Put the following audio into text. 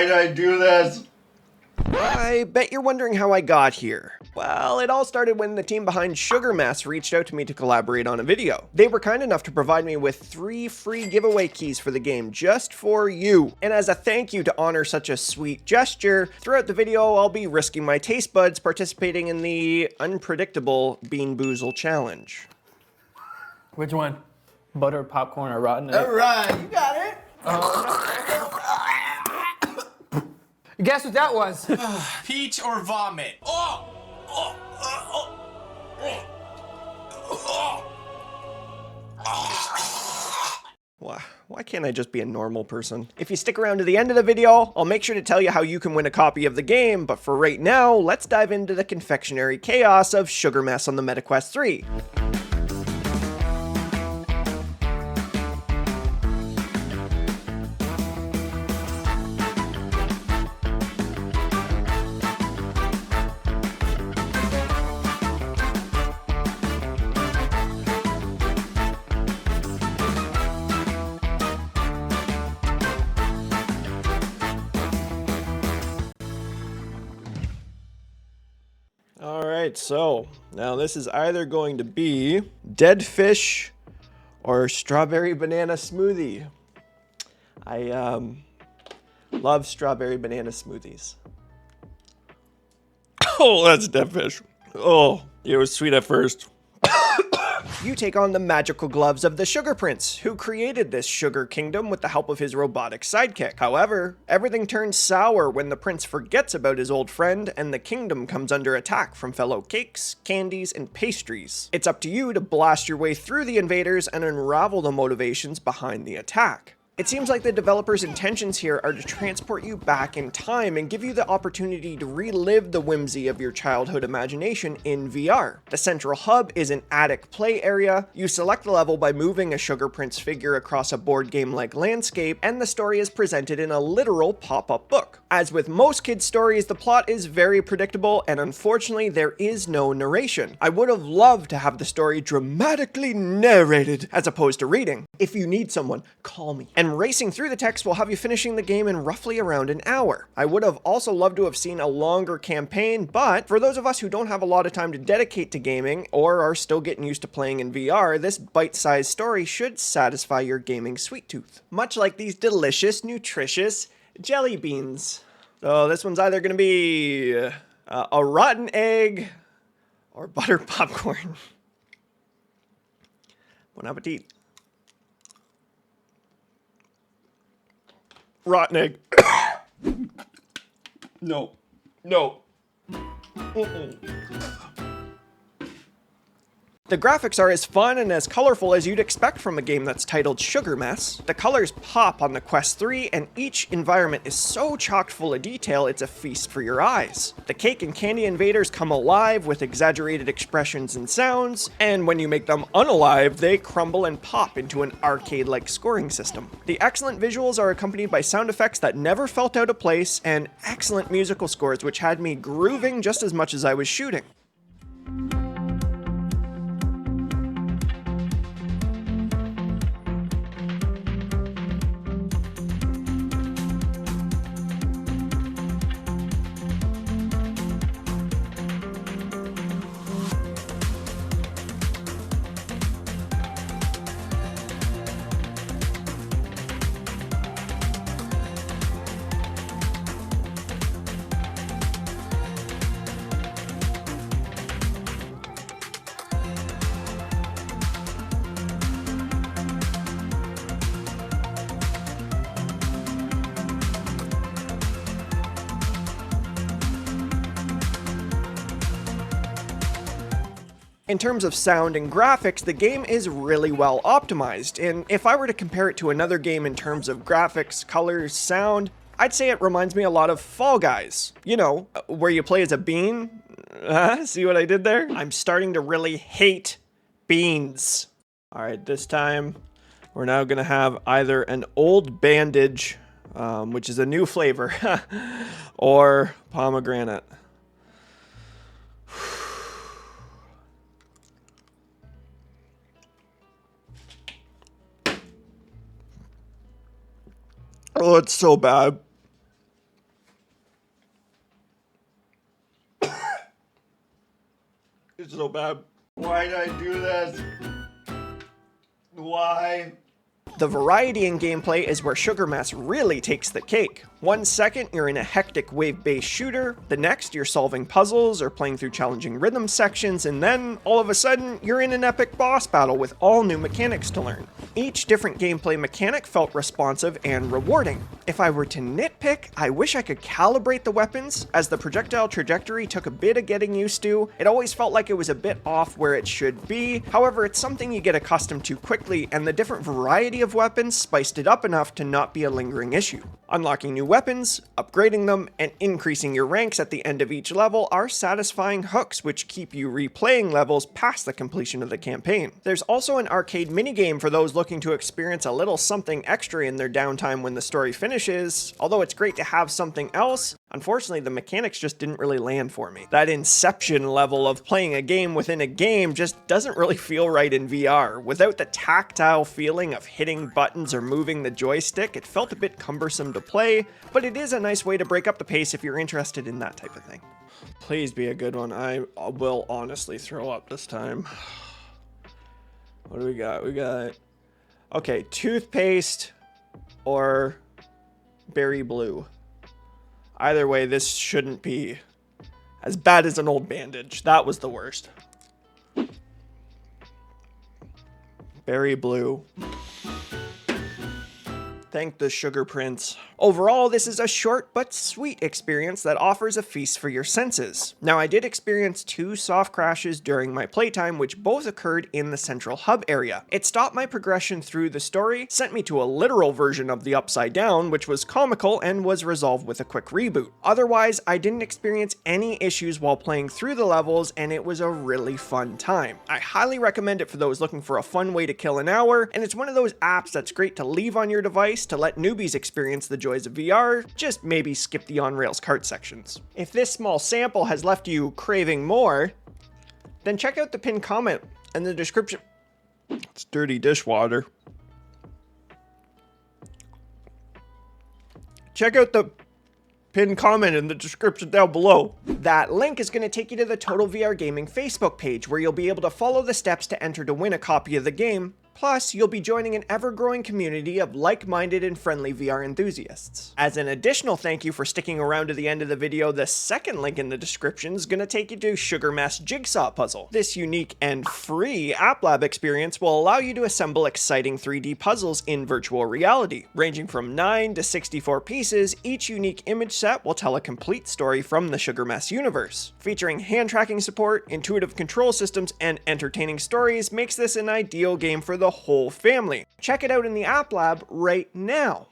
Why did I do this? I bet you're wondering how I got here. Well, it all started when the team behind Sugar Mess reached out to me to collaborate on a video. They were kind enough to provide me with 3 free giveaway keys for the game just for you. And as a thank you to honor such a sweet gesture, throughout the video I'll be risking my taste buds participating in the unpredictable Beanboozled challenge. Which one? Butter, popcorn, or rotten egg? All right, you got it. Guess what that was? Peach or vomit? Why can't I just be a normal person? If you stick around to the end of the video, I'll make sure to tell you how you can win a copy of the game, but for right now, let's dive into the confectionery chaos of Sugar Mess on the MetaQuest 3. Alright, so now this is either going to be dead fish or strawberry banana smoothie. I love strawberry banana smoothies. Oh, that's dead fish. Oh, it was sweet at first. You take on the magical gloves of the Sugar Prince, who created this sugar kingdom with the help of his robotic sidekick. However, everything turns sour when the prince forgets about his old friend and the kingdom comes under attack from fellow cakes, candies, and pastries. It's up to you to blast your way through the invaders and unravel the motivations behind the attack. It seems like the developers' intentions here are to transport you back in time and give you the opportunity to relive the whimsy of your childhood imagination in VR. The central hub is an attic play area. You select the level by moving a Sugar Prince figure across a board game-like landscape, and the story is presented in a literal pop-up book. As with most kids' stories, the plot is very predictable, and unfortunately, there is no narration. I would have loved to have the story dramatically narrated as opposed to reading. If you need someone, call me. And racing through the text will have you finishing the game in roughly around an hour. I would have also loved to have seen a longer campaign, but for those of us who don't have a lot of time to dedicate to gaming or are still getting used to playing in VR, this bite-sized story should satisfy your gaming sweet tooth. Much like these delicious, nutritious jelly beans. So this one's either going to be a rotten egg or butter popcorn. Bon appetit. Rotten egg. No. No. The graphics are as fun and as colorful as you'd expect from a game that's titled Sugar Mess. The colors pop on the Quest 3, and each environment is so chock full of detail it's a feast for your eyes. The cake and candy invaders come alive with exaggerated expressions and sounds, and when you make them unalive, they crumble and pop into an arcade-like scoring system. The excellent visuals are accompanied by sound effects that never felt out of place, and excellent musical scores which had me grooving just as much as I was shooting. In terms of sound and graphics, the game is really well optimized, and if I were to compare it to another game in terms of graphics, colors, sound, I'd say it reminds me a lot of Fall Guys. You know, where you play as a bean. See what I did there? I'm starting to really hate beans. Alright, this time we're now gonna have either an old bandage, which is a new flavor, or pomegranate. Oh, it's so bad. It's so bad. Why did I do this? Why? The variety in gameplay is where Sugar Mass really takes the cake. 1 second, you're in a hectic wave-based shooter, the next, you're solving puzzles or playing through challenging rhythm sections, and then, all of a sudden, you're in an epic boss battle with all new mechanics to learn. Each different gameplay mechanic felt responsive and rewarding. If I were to nitpick, I wish I could calibrate the weapons, as the projectile trajectory took a bit of getting used to. It always felt like it was a bit off where it should be. However, it's something you get accustomed to quickly, and the different variety of weapons spiced it up enough to not be a lingering issue. Unlocking new weapons, upgrading them, and increasing your ranks at the end of each level are satisfying hooks which keep you replaying levels past the completion of the campaign. There's also an arcade minigame for those looking to experience a little something extra in their downtime when the story finishes. Although it's great to have something else, unfortunately the mechanics just didn't really land for me. That Inception level of playing a game within a game just doesn't really feel right in VR. Without the tactile feeling of hitting buttons or moving the joystick, it felt a bit cumbersome to play, but it is a nice way to break up the pace if you're interested in that type of thing. Please be a good one. I will honestly throw up this time. What do we got? We got... Okay, toothpaste or berry blue. Either way, this shouldn't be as bad as an old bandage. That was the worst. Berry blue. Thank the Sugar Prince. Overall, this is a short but sweet experience that offers a feast for your senses. Now, I did experience 2 soft crashes during my playtime, which both occurred in the central hub area. It stopped my progression through the story, sent me to a literal version of the Upside Down, which was comical and was resolved with a quick reboot. Otherwise, I didn't experience any issues while playing through the levels, and it was a really fun time. I highly recommend it for those looking for a fun way to kill an hour, and it's one of those apps that's great to leave on your device to let newbies experience the joys of VR, just maybe skip the on-rails cart sections. If this small sample has left you craving more, then check out the pinned comment in the description. It's dirty dishwater. Check out the pinned comment in the description down below. That link is going to take you to the Total VR Gaming Facebook page, where you'll be able to follow the steps to enter to win a copy of the game. Plus, you'll be joining an ever-growing community of like-minded and friendly VR enthusiasts. As an additional thank you for sticking around to the end of the video, the second link in the description is going to take you to Sugar Mass Jigsaw Puzzle. This unique and free App Lab experience will allow you to assemble exciting 3D puzzles in virtual reality. Ranging from 9 to 64 pieces, each unique image set will tell a complete story from the Sugar Mass universe. Featuring hand tracking support, intuitive control systems, and entertaining stories makes this an ideal game for the whole family. Check it out in the App Lab right now.